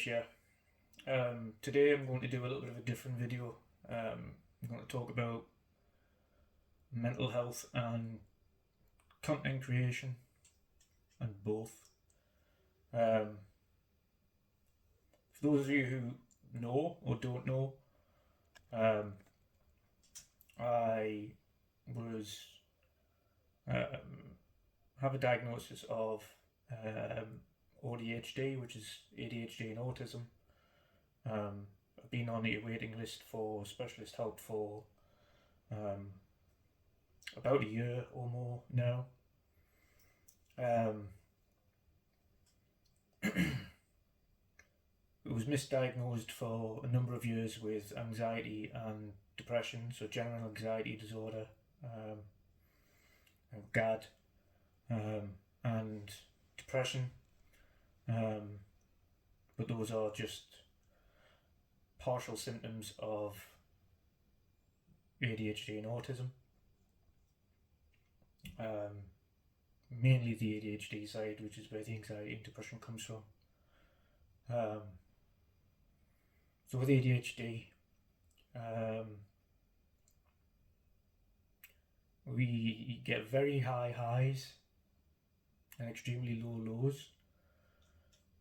WandrinDutch here. Today I'm going to do a little bit of a different video. I'm going to talk about mental health and content creation and both. For those of you who know or don't know, I was have a diagnosis of ADHD, which is ADHD and autism. I've been on a waiting list for specialist help for about a year or more now. It was misdiagnosed for a number of years with anxiety and depression, so general anxiety disorder, GAD, and depression. But those are just partial symptoms of ADHD and autism. Mainly the ADHD side, which is where the anxiety and depression comes from. So with ADHD, we get very high highs and extremely low lows,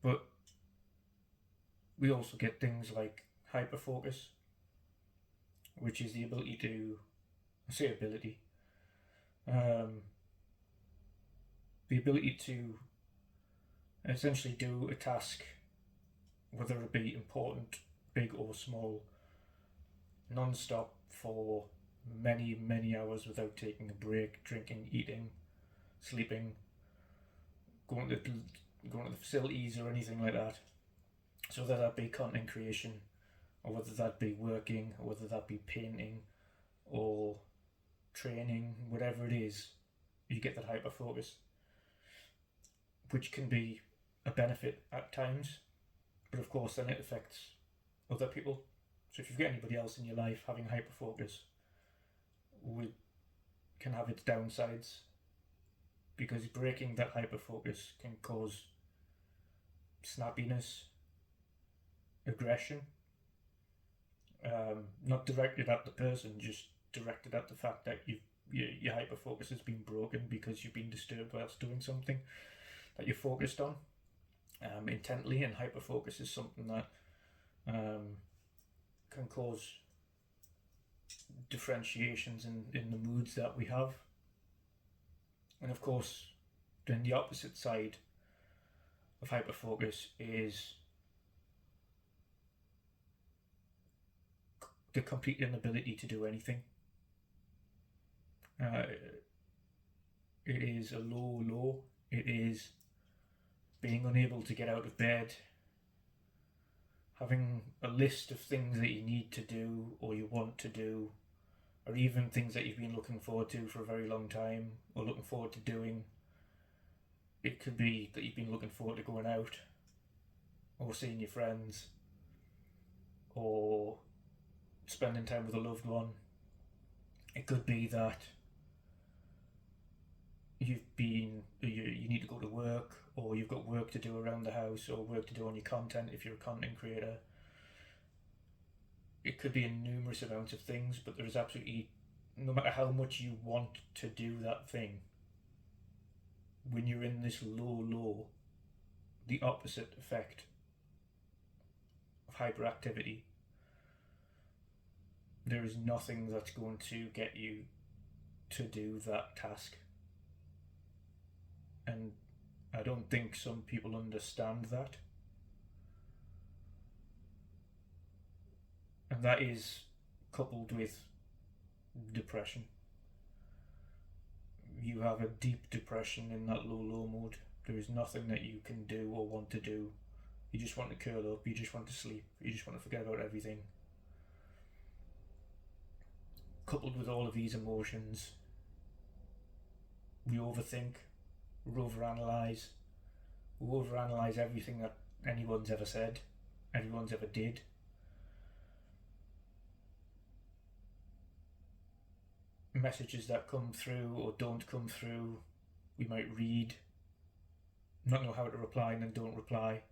but we also get things like hyperfocus, which is the ability to, the ability to essentially do a task, whether it be important, big or small, non-stop for many hours without taking a break, drinking, eating, sleeping, going to the facilities or anything like that. So whether that be content creation, or whether that be working, or whether that be painting or training, whatever it is, you get that hyperfocus, which can be a benefit at times, but of course then it affects other people. So if you've got anybody else in your life having hyperfocus, can have its downsides, because breaking that hyperfocus can cause snappiness, aggression, not directed at the person, just directed at the fact that your hyperfocus has been broken because you've been disturbed whilst doing something that you're focused on intently. And hyperfocus is something that can cause differentiations in the moods that we have. And of course, then the opposite side of hyperfocus is the complete inability to do anything. It is a low. It is being unable to get out of bed, having a list of things that you need to do or you want to do, or even things that you've been looking forward to for a very long time or looking forward to doing. It could be that you've been looking forward to going out or seeing your friends or spending time with a loved one. It could be that you need to go to work, or you've got work to do around the house, or work to do on your content if you're a content creator. It could be in numerous amounts of things, but there is absolutely, no matter how much you want to do that thing, when you're in this low, the opposite effect of hyperactivity, there is nothing that's going to get you to do that task. And I don't think some people understand that. And that is coupled with depression. You have a deep depression in that low mode. There is nothing that you can do or want to do. You just want to curl up, you just want to sleep, you just want to forget about everything. Coupled with all of these emotions, we overthink, we overanalyze everything that anyone's ever said, anyone's ever did. Messages that come through or don't come through, we might read, not know how to reply, and then don't reply,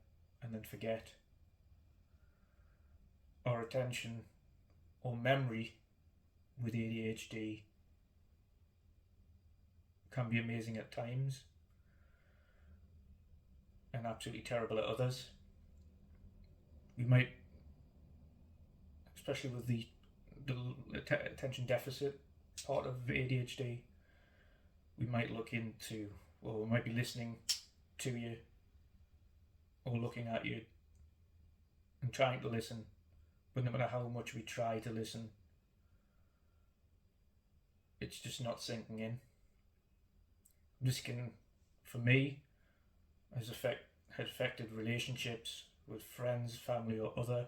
and then forget. or attention or memory with ADHD can be amazing at times and absolutely terrible at others. We might, especially with the attention deficit part of ADHD, we might look into, or we might be listening to you or looking at you and trying to listen, but no matter how much we try to listen, it's just not sinking in. This can, for me, has affected relationships with friends, family, or other,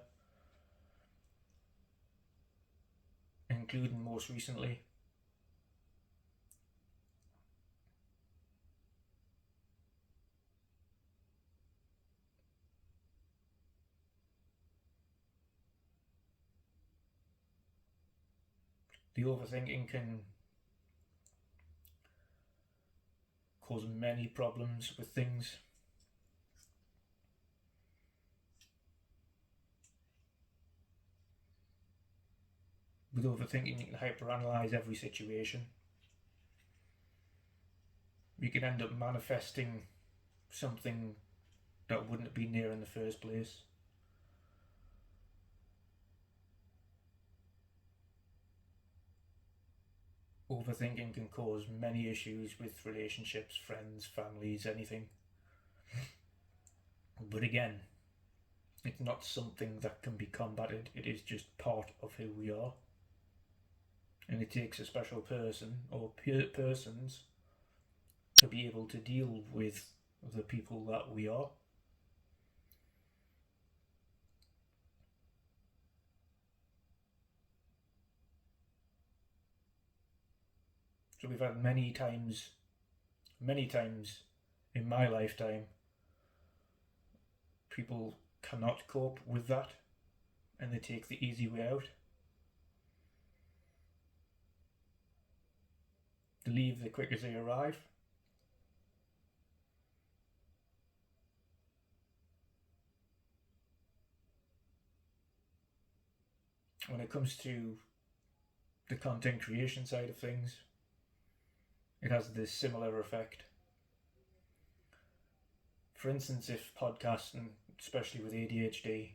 including most recently. The overthinking can cause many problems with things. With overthinking, you can hyperanalyze every situation. You can end up manifesting something that wouldn't have been there in the first place. Overthinking can cause many issues with relationships, friends, families, anything. But again, it's not something that can be combated. It is just part of who we are. And it takes a special person or persons to be able to deal with the people that we are. So we've had many times in my lifetime, people cannot cope with that and they take the easy way out. They leave the quick as they arrive. When it comes to the content creation side of things, it has this similar effect. For instance, if podcasting, especially with ADHD,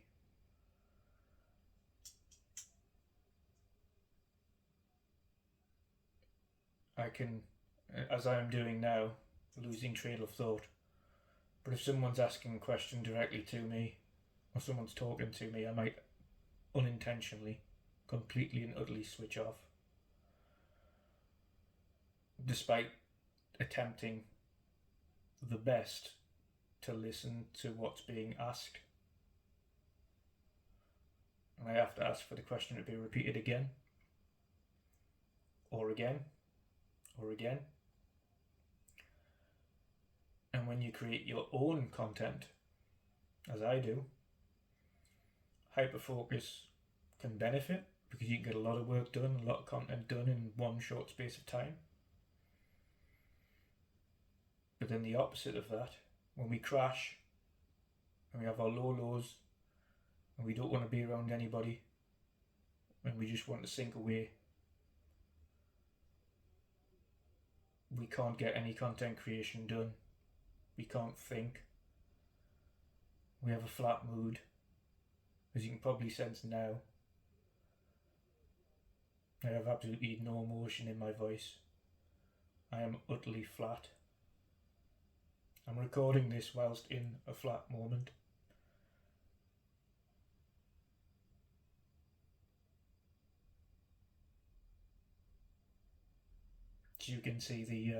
I can, as I am doing now, losing trail of thought. But if someone's asking a question directly to me, or someone's talking to me, I might unintentionally, completely and utterly switch off. Despite attempting the best to listen to what's being asked. And I have to ask for the question to be repeated again, or again, or again. And when you create your own content, as I do, hyperfocus can benefit because you can get a lot of work done, a lot of content done in one short space of time. But then the opposite of that, when we crash and we have our low lows and we don't want to be around anybody and we just want to sink away, we can't get any content creation done. We can't think. We have a flat mood, as you can probably sense now. I have absolutely no emotion in my voice. I am utterly flat. I'm recording this whilst in a flat moment. As you can see the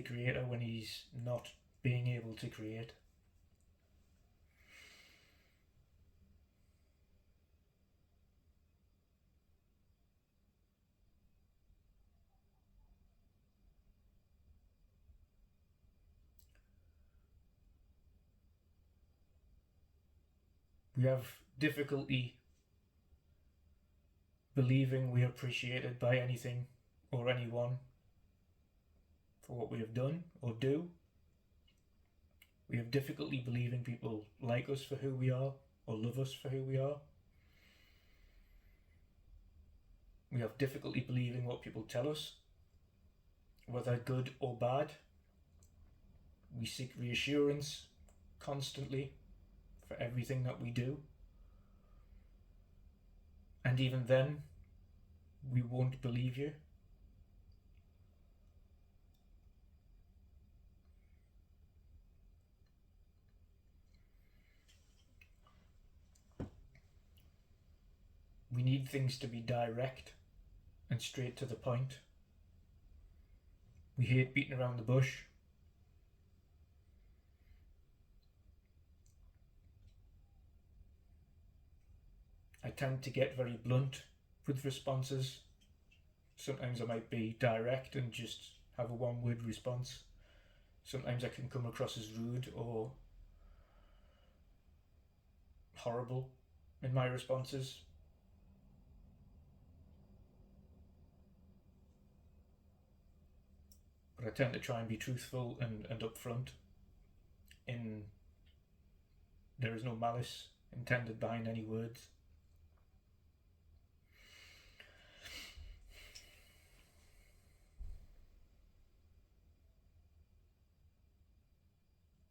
creator when he's not being able to create. We have difficulty believing we are appreciated by anything or anyone for what we have done or do. We have difficulty believing people like us for who we are or love us for who we are. We have difficulty believing what people tell us, whether good or bad. We seek reassurance constantly for everything that we do. And even then, we won't believe you. We need things to be direct and straight to the point. We hate beating around the bush. I tend to get very blunt with responses. Sometimes I might be direct and just have a one-word response. Sometimes I can come across as rude or horrible in my responses. But I tend to try and be truthful and upfront. There is no malice intended behind any words.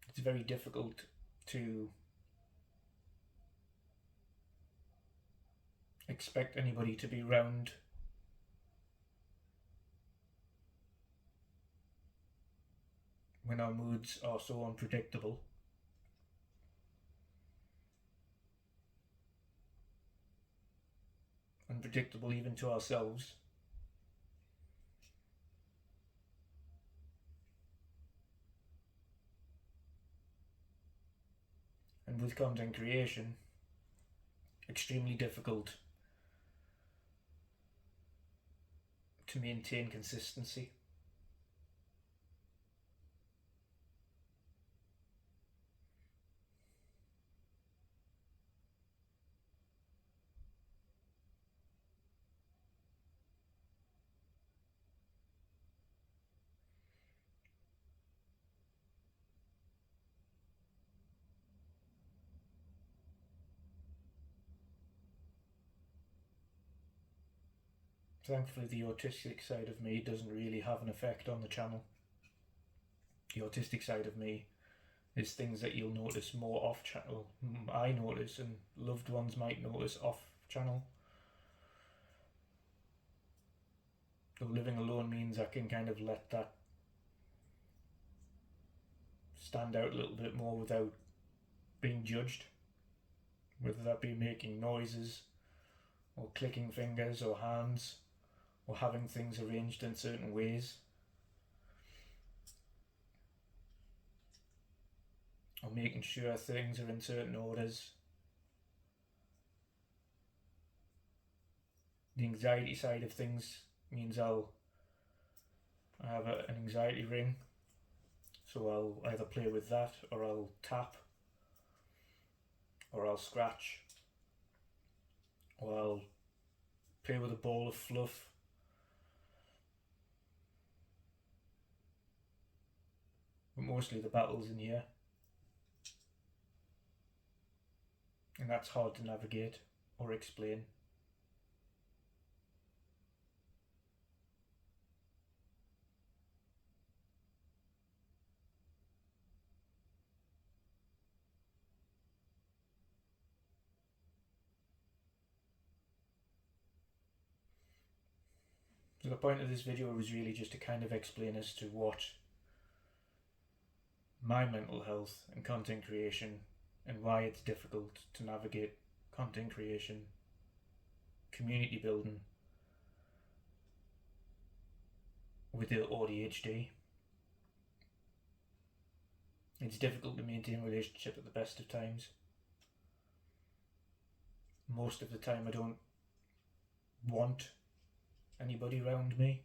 It's very difficult to expect anybody to be round when our moods are so unpredictable. Unpredictable even to ourselves. And with content creation, extremely difficult to maintain consistency. Thankfully, the autistic side of me doesn't really have an effect on the channel. The autistic side of me is things that you'll notice more off channel. I notice, and loved ones might notice off channel. Though living alone means I can kind of let that stand out a little bit more without being judged. Whether that be making noises, or clicking fingers or hands, or having things arranged in certain ways, or making sure things are in certain orders. The anxiety side of things means I have an anxiety ring, so I'll either play with that, or I'll tap, or I'll scratch, or I'll play with a ball of fluff. But mostly the battle's in here, and that's hard to navigate or explain. So the point of this video was really just to kind of explain as to what my mental health and content creation, and why it's difficult to navigate content creation, community building with the ADHD. It's difficult to maintain a relationship at the best of times. Most of the time I don't want anybody around me.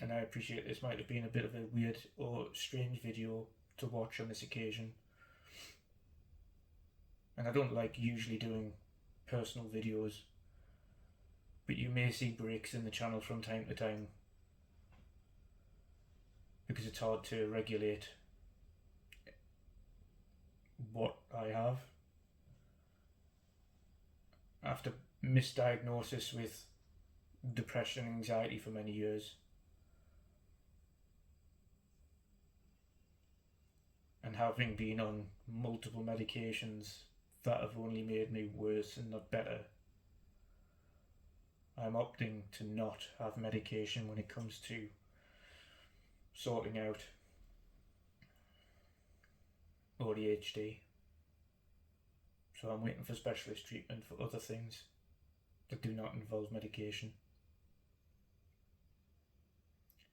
and I appreciate this might have been a bit of a weird or strange video to watch on this occasion. And I don't like usually doing personal videos, but you may see breaks in the channel from time to time because it's hard to regulate what I have. After misdiagnosis with depression and anxiety for many years, and having been on multiple medications that have only made me worse and not better, I'm opting to not have medication when it comes to sorting out ADHD. So I'm waiting for specialist treatment for other things that do not involve medication.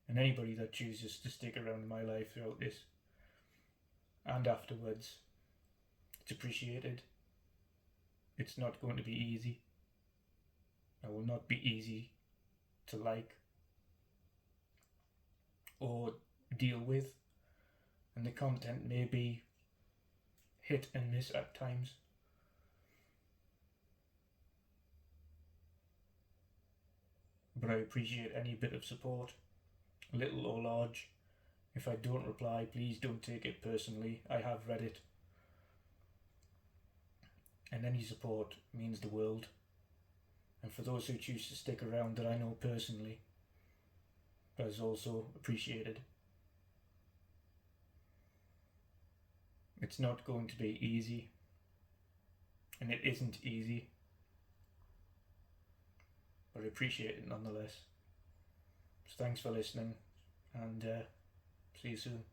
And anybody that chooses to stick around in my life throughout this and afterwards, it's appreciated. It's not going to be easy. It will not be easy to like or deal with, and the content may be hit and miss at times. But I appreciate any bit of support, little or large. If I don't reply, please don't take it personally. I have read it. And any support means the world. And for those who choose to stick around that I know personally, that is also appreciated. It's not going to be easy, and it isn't easy, but I appreciate it nonetheless. So thanks for listening, and see you soon.